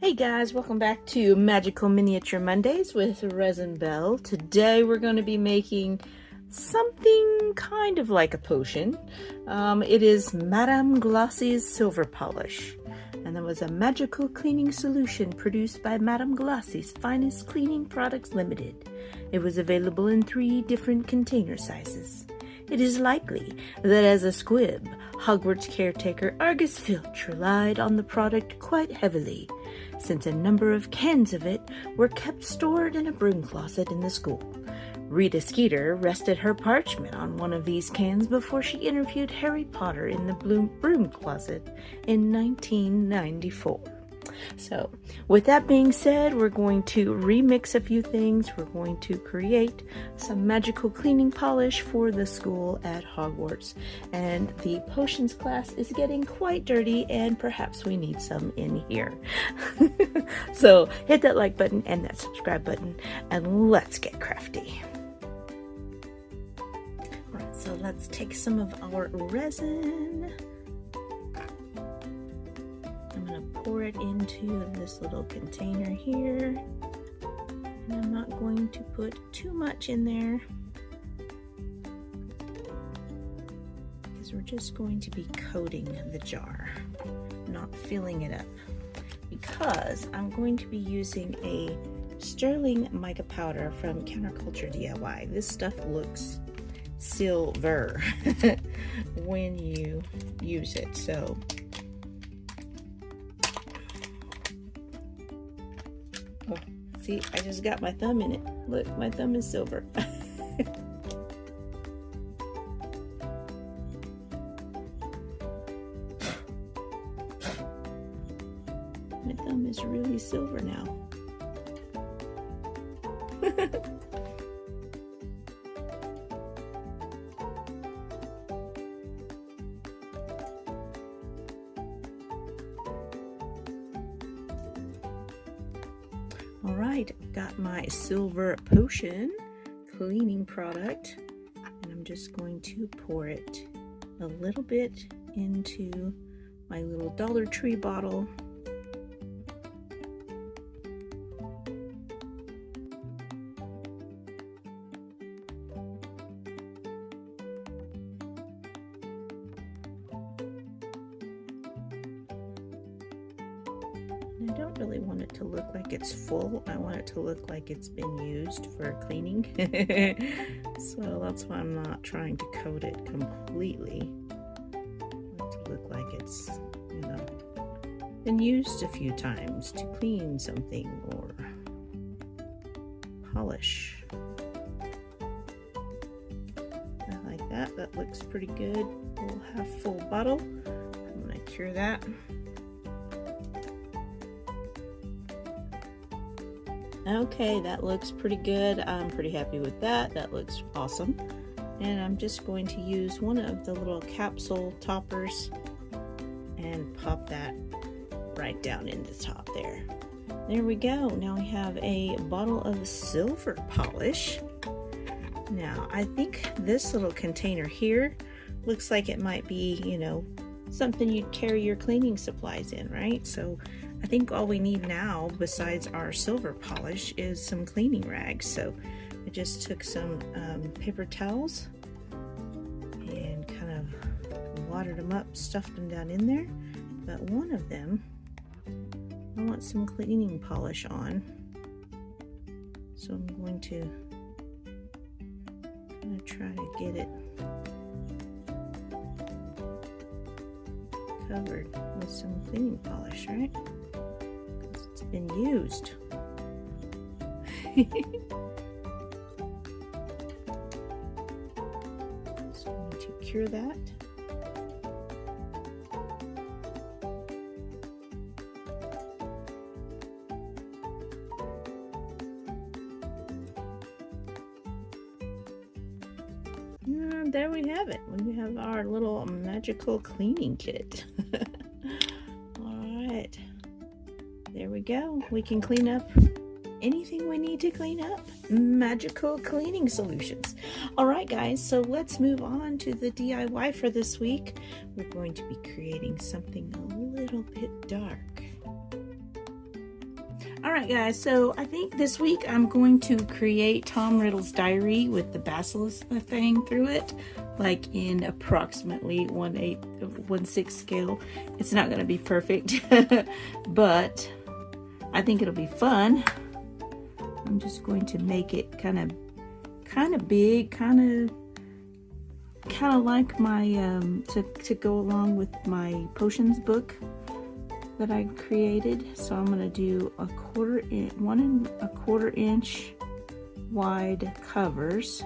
Hey guys, welcome back to Magical Miniature Mondays with Resin Belle. Today we're going to be making something kind of like a potion. It is Madame Glossy's Silver Polish. And that was a magical cleaning solution produced by Madame Glossy's Finest Cleaning Products Limited. It was available in 3 different container sizes. It is likely that as a squib, Hogwarts caretaker Argus Filch relied on the product quite heavily, since a number of cans of it were kept stored in a broom closet in the school. Rita Skeeter rested her parchment on one of these cans before she interviewed Harry Potter in the broom closet in 1994. So, with that being said, we're going to remix a few things. We're going to create some magical cleaning polish for the school at Hogwarts. And the potions class is getting quite dirty, and perhaps we need some in here. So, hit that like button and that subscribe button, and let's get crafty. Alright, so let's take some of our resin. I'm going to pour it into this little container here, and I'm not going to put too much in there because we're just going to be coating the jar, not filling it up, because I'm going to be using a sterling mica powder from Counterculture DIY. This stuff looks silver when you use it, so see, I just got my thumb in it. Look, my thumb is silver. My thumb is really silver now. Alright, I've got my silver potion cleaning product, and I'm just going to pour it a little bit into my little Dollar Tree bottle. I don't really want it to look like it's full. I want it to look like it's been used for cleaning. So that's why I'm not trying to coat it completely. I want it to look like it's, you know, been used a few times to clean something or polish. I like that. That looks pretty good. We'll have full bottle. I'm going to cure that. Okay, that looks pretty good. I'm pretty happy with that. That looks awesome. And I'm just going to use one of the little capsule toppers and pop that right down in the top there. There we go. Now we have a bottle of silver polish. Now, I think this little container here looks like it might be, you know, something you'd carry your cleaning supplies in, right? So I think all we need now, besides our silver polish, is some cleaning rags. So I just took some paper towels and kind of watered them up, stuffed them down in there. But one of them, I want some cleaning polish on. So I'm going to try to get it covered with some cleaning polish, right? It's been used. So I'm going to cure that. And there we have it. We have our little magical cleaning kit. Alright. There we go. We can clean up anything we need to clean up. Magical cleaning solutions. Alright guys, so let's move on to the DIY for this week. We're going to be creating something a little bit dark. Alright guys, so I think this week I'm going to create Tom Riddle's diary with the Basilisk Fang through it, like in approximately 1/6 scale. It's not going to be perfect, but I think it'll be fun. I'm just going to make it kind of big, kind of like my to go along with my potions book that I created. So I'm going to do 1 1/4 inch wide covers,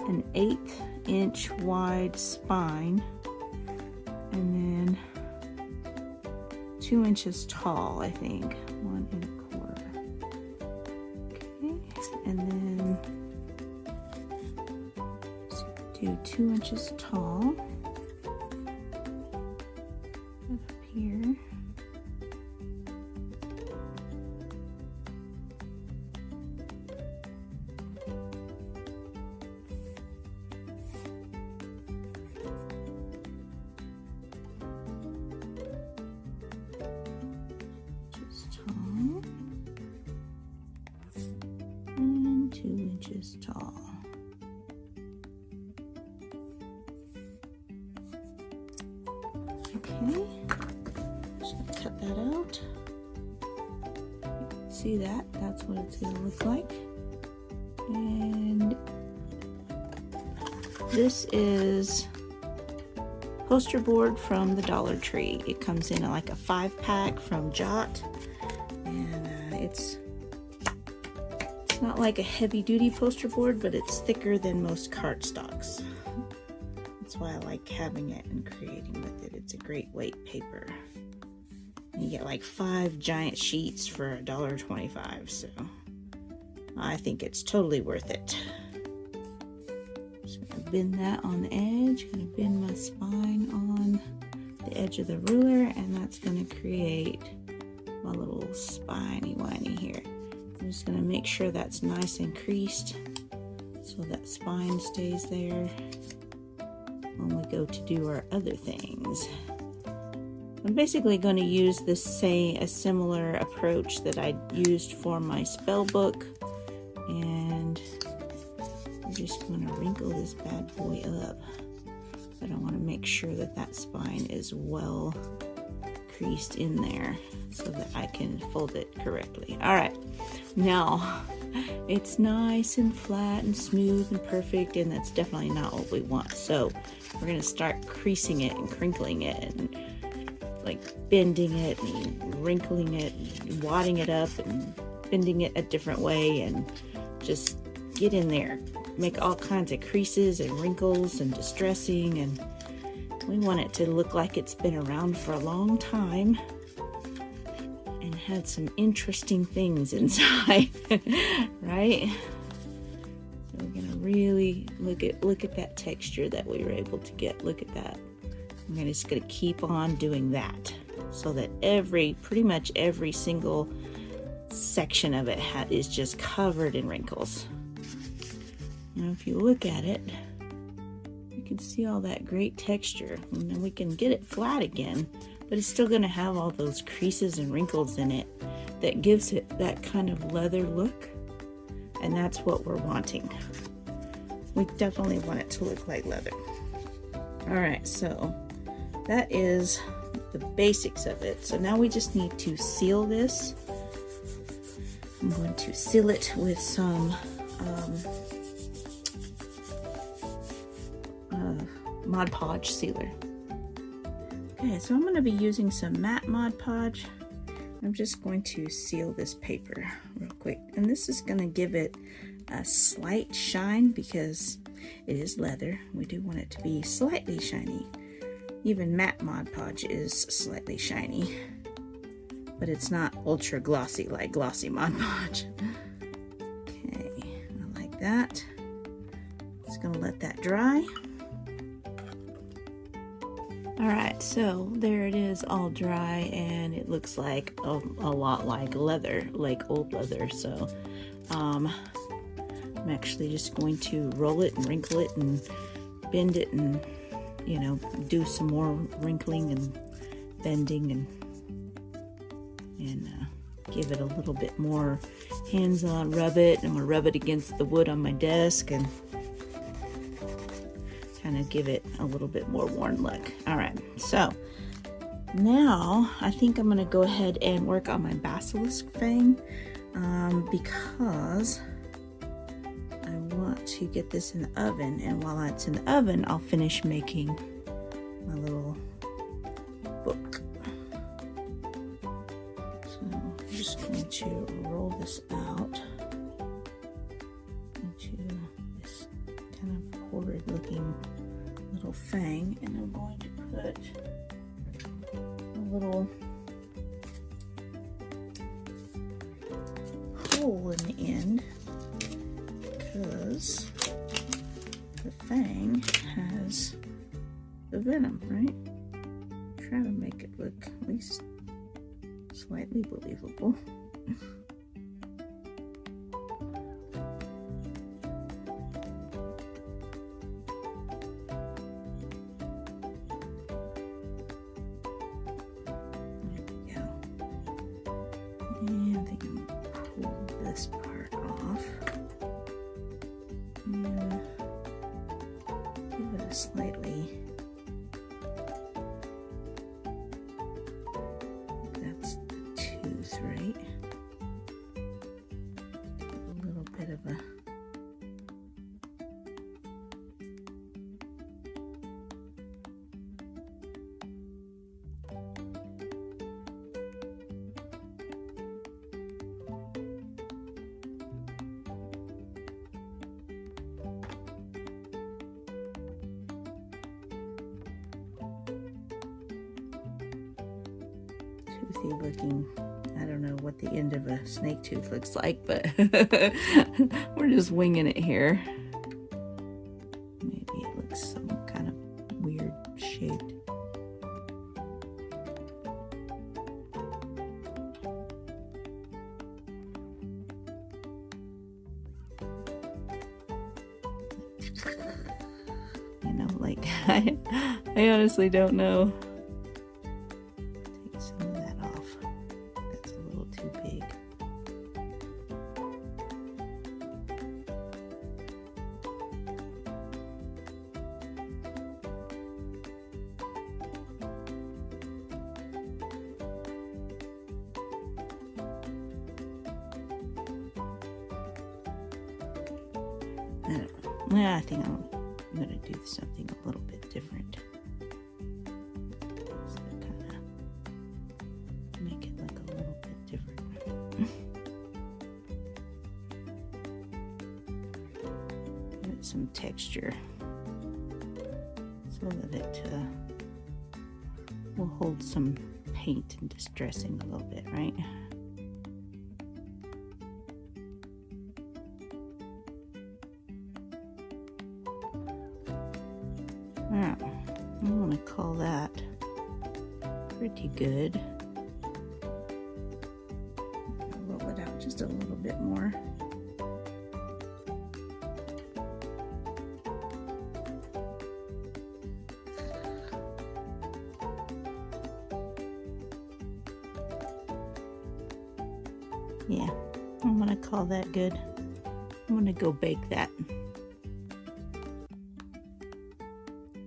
an 1/8 inch wide spine, and then 2 inches tall, I think. 1 1/4. Okay, and then do 2 inches tall up here. Tall and 2 inches tall. Okay, just gonna cut that out. See that? That's what it's gonna look like. And this is poster board from the Dollar Tree. It comes in like a 5-pack from Jot, and it's not like a heavy-duty poster board, but it's thicker than most cardstocks. That's why I like having it and creating with it. It's a great weight paper. And you get like 5 giant sheets for $1.25, so I think it's totally worth it. Just gonna bend that on the edge. Gonna bend my spine on the edge of the ruler, and that's gonna create my little spiny whiny here. I'm just gonna make sure that's nice and creased so that spine stays there when we go to do our other things. I'm basically going to use a similar approach that I used for my spell book, and I'm just going to wrinkle this bad boy up. But I want to make sure that that spine is well creased in there so that I can fold it correctly. Alright, now it's nice and flat and smooth and perfect, and that's definitely not what we want. So we're going to start creasing it and crinkling it and like bending it and wrinkling it and wadding it up and bending it a different way, and just get in there, make all kinds of creases and wrinkles and distressing, and we want it to look like it's been around for a long time and had some interesting things inside. Right? So we're gonna really look at that texture that we were able to get. Look at that. I'm just gonna keep on doing that so that pretty much every single section of it is just covered in wrinkles. Now if you look at it, you can see all that great texture, and then we can get it flat again, but it's still going to have all those creases and wrinkles in it that gives it that kind of leather look, and that's what we're wanting. We definitely want it to look like leather. Alright, so that is the basics of it. So now we just need to seal this. I'm going to seal it with some Mod Podge sealer. Okay, so I'm going to be using some matte Mod Podge. I'm just going to seal this paper real quick, and this is going to give it a slight shine because it is leather. We do want it to be slightly shiny. Even matte Mod Podge is slightly shiny, but it's not ultra glossy like glossy Mod Podge. Okay, I like that. Just gonna let that dry. Alright, so there it is, all dry, and it looks like a lot like leather, like old leather. So I'm actually just going to roll it and wrinkle it and bend it and, you know, do some more wrinkling and bending and give it a little bit more hands-on, rub it. I'm gonna rub it against the wood on my desk and kind of give it a little bit more worn look. All right, so now I think I'm gonna go ahead and work on my Basilisk Fang because I want to get this in the oven, and while it's in the oven, I'll finish making my little book. So I'm just going to roll this out into this kind of horrid looking little fang, and I'm going to put a little hole in the end because the fang has the venom, right? Try to make it look at least slightly believable. There we go. And I think I'm gonna pull this part off and give it a slightly, that's the tooth, right? A little bit of a toothy looking. I don't know what the end of a snake tooth looks like, but we're just winging it here. Maybe it looks some kind of weird shaped. You know, like I honestly don't know. Take some of that off. That's a little too big. I don't know. Yeah, I think I'm gonna do something a little bit different. So kind of make it look a little bit different. Give it some texture so that it will hold some paint and distressing a little bit, right? I'm gonna call that pretty good. Roll it out just a little bit more. Yeah, I'm gonna call that good. I'm gonna go bake that.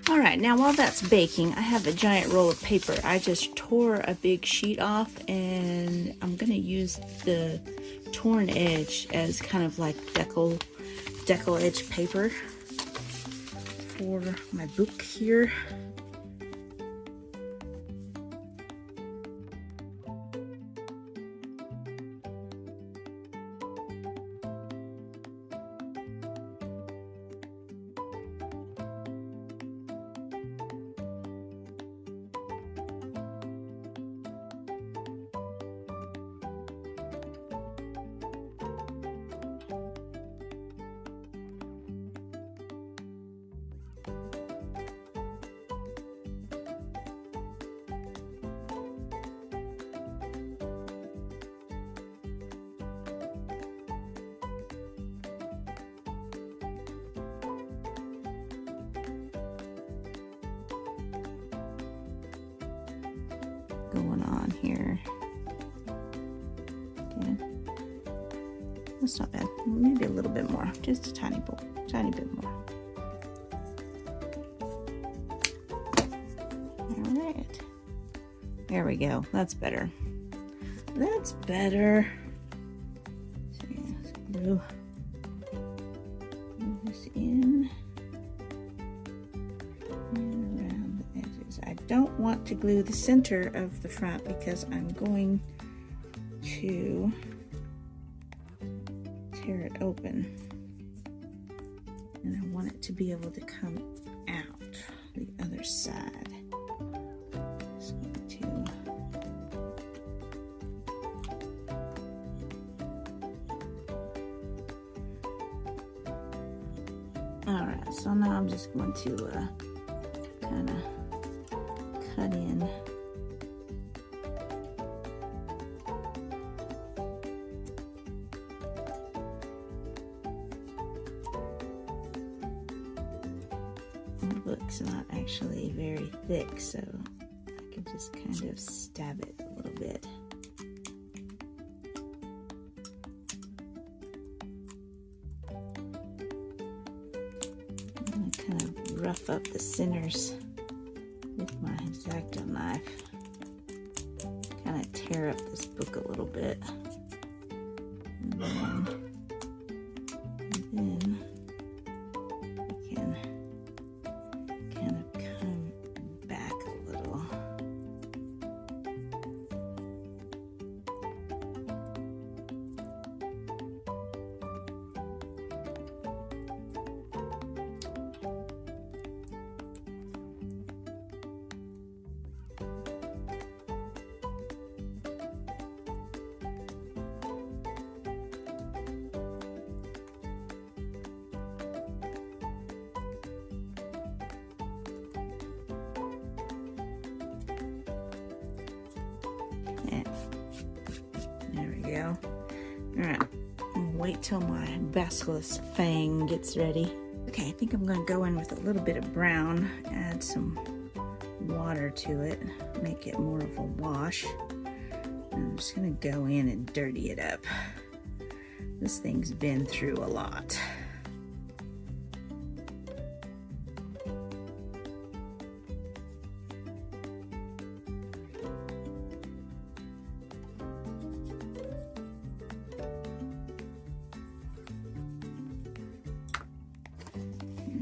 Alright, now while that's baking, I have a giant roll of paper. I just tore a big sheet off, and I'm going to use the torn edge as kind of like decal edge paper for my book here. Going on here. Okay. That's not bad. Maybe a little bit more, just a tiny bit more. All right. There we go. That's better. That's better. So yeah, let's glue this in and around the edges. I don't want to glue the center of the front because I'm going to tear it open, and I want it to be able to come out the other side. So alright, so now I'm just going to kind of cut in. The book's not actually very thick, so I can just kind of stab it a little bit. I'm going to kind of rough up the centers with my X-Acto knife. Kind of tear up this book a little bit. And then we can kind of come back a little. There we go. Alright, wait till my Basilisk Fang gets ready. Okay, I think I'm going to go in with a little bit of brown, add some water to it, make it more of a wash. And I'm just going to go in and dirty it up. This thing's been through a lot.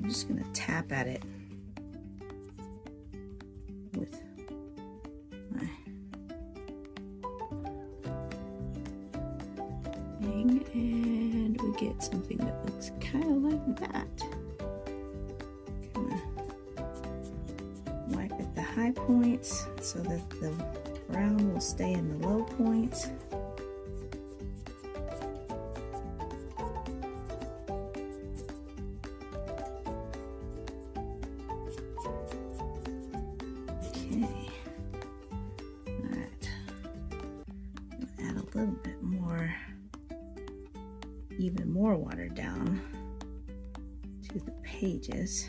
I'm just going to tap at it with my thing, and we get something that looks kind of like that. Kind of wipe at the high points so that the brown will stay in the low points. Add a little bit more, even more water down to the pages.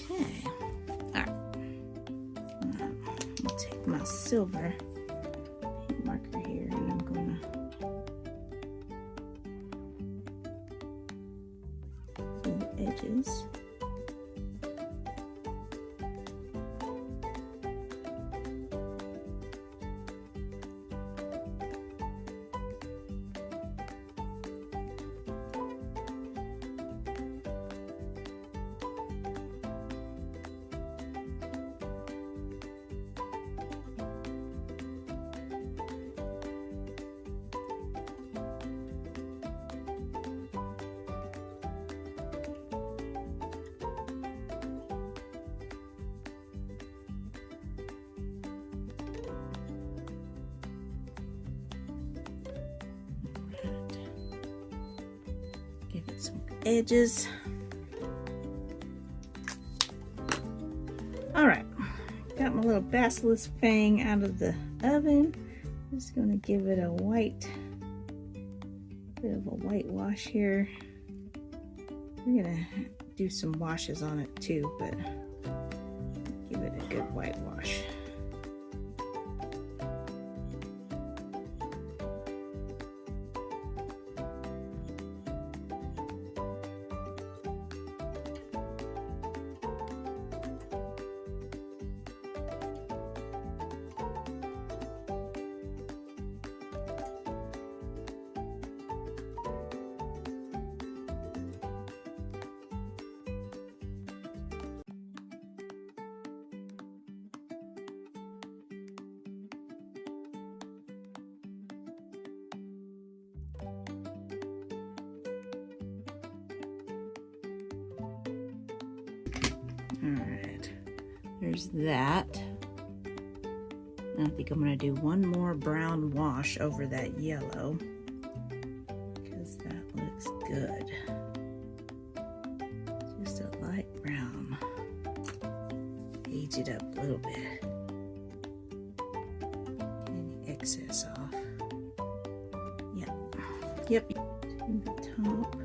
Okay, alright. I'll take my silver paint marker here and I'm going to do the edges. Give it some edges. my little Basilisk Fang out of the oven. Just going to give it a bit of a whitewash here. We're going to do some washes on it too, but give it a good whitewash. Alright, there's that. I think I'm going to do one more brown wash over that yellow because that looks good. Just a light brown. Age it up a little bit. Any excess off. Yep. To the top.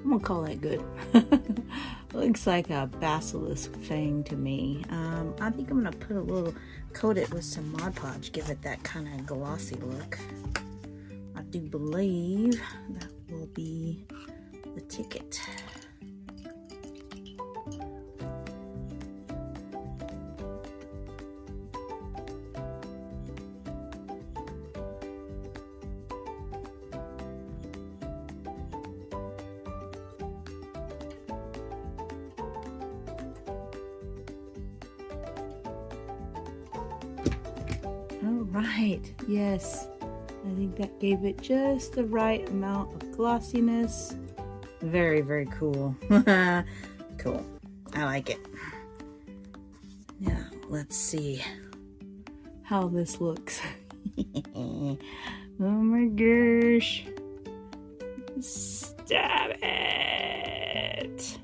I'm gonna call that good. Looks like a Basilisk Fang to me. I think I'm gonna coat it with some Mod Podge, give it that kind of glossy look. I do believe that will be the ticket. Alright, yes, I think that gave it just the right amount of glossiness. Very, very cool. Cool. I like it. Now, let's see how this looks. Oh my gosh. Stop it.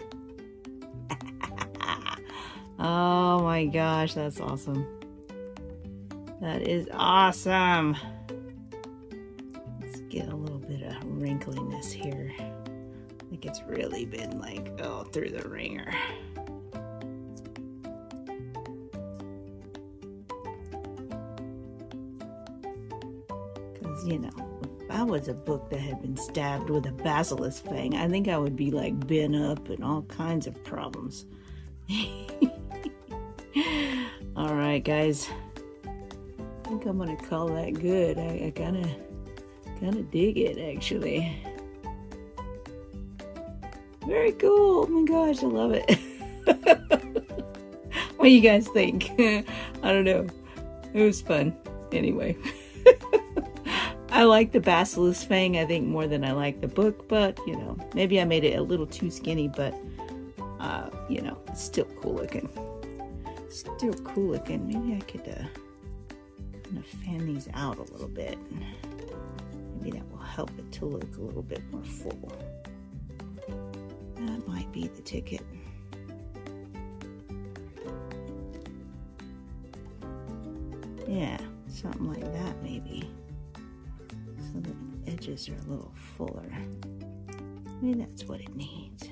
Oh my gosh, that's awesome. That is awesome. Let's get a little bit of wrinkliness here. I think it's really been like, through the ringer. Because, you know, if I was a book that had been stabbed with a Basilisk Fang, I think I would be like bent up and all kinds of problems. Alright, guys. I think I'm gonna call that good. I kind of dig it, actually. Very cool. Oh my gosh, I love it. What do you guys think? I don't know. It was fun. Anyway. I like the Basilisk Fang, I think, more than I like the book, but, you know, maybe I made it a little too skinny, but, you know, it's still cool looking. Still cool looking. Maybe I could, kind of fan these out a little bit. Maybe that will help it to look a little bit more full. That might be the ticket. Yeah, something like that maybe. So the edges are a little fuller. Maybe that's what it needs.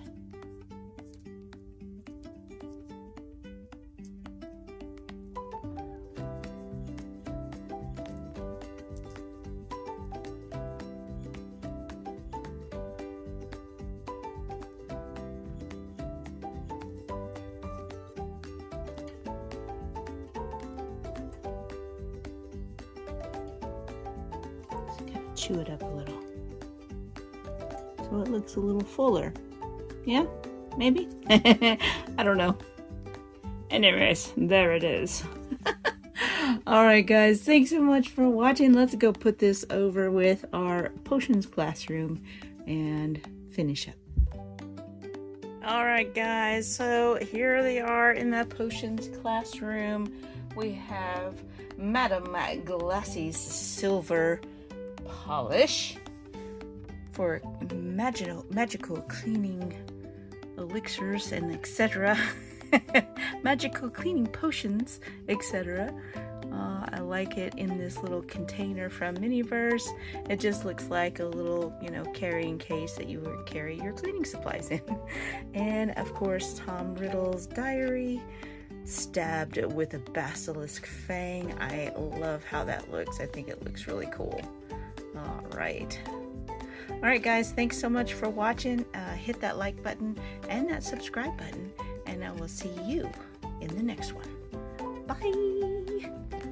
chew it up a little. So it looks a little fuller. Yeah, maybe? I don't know. Anyways, there it is. Alright guys, thanks so much for watching. Let's go put this over with our potions classroom and finish up. Alright guys, so here they are in the potions classroom. We have Madame Glassy's silver polish for magical cleaning elixirs and etc. Magical cleaning potions, etc. I like it in this little container from Miniverse. It just looks like a little, carrying case that you would carry your cleaning supplies in. And of course, Tom Riddle's Diary, stabbed with a Basilisk Fang. I love how that looks. I think it looks really cool. Alright guys, thanks so much for watching. Hit that like button and that subscribe button, and I will see you in the next one. Bye!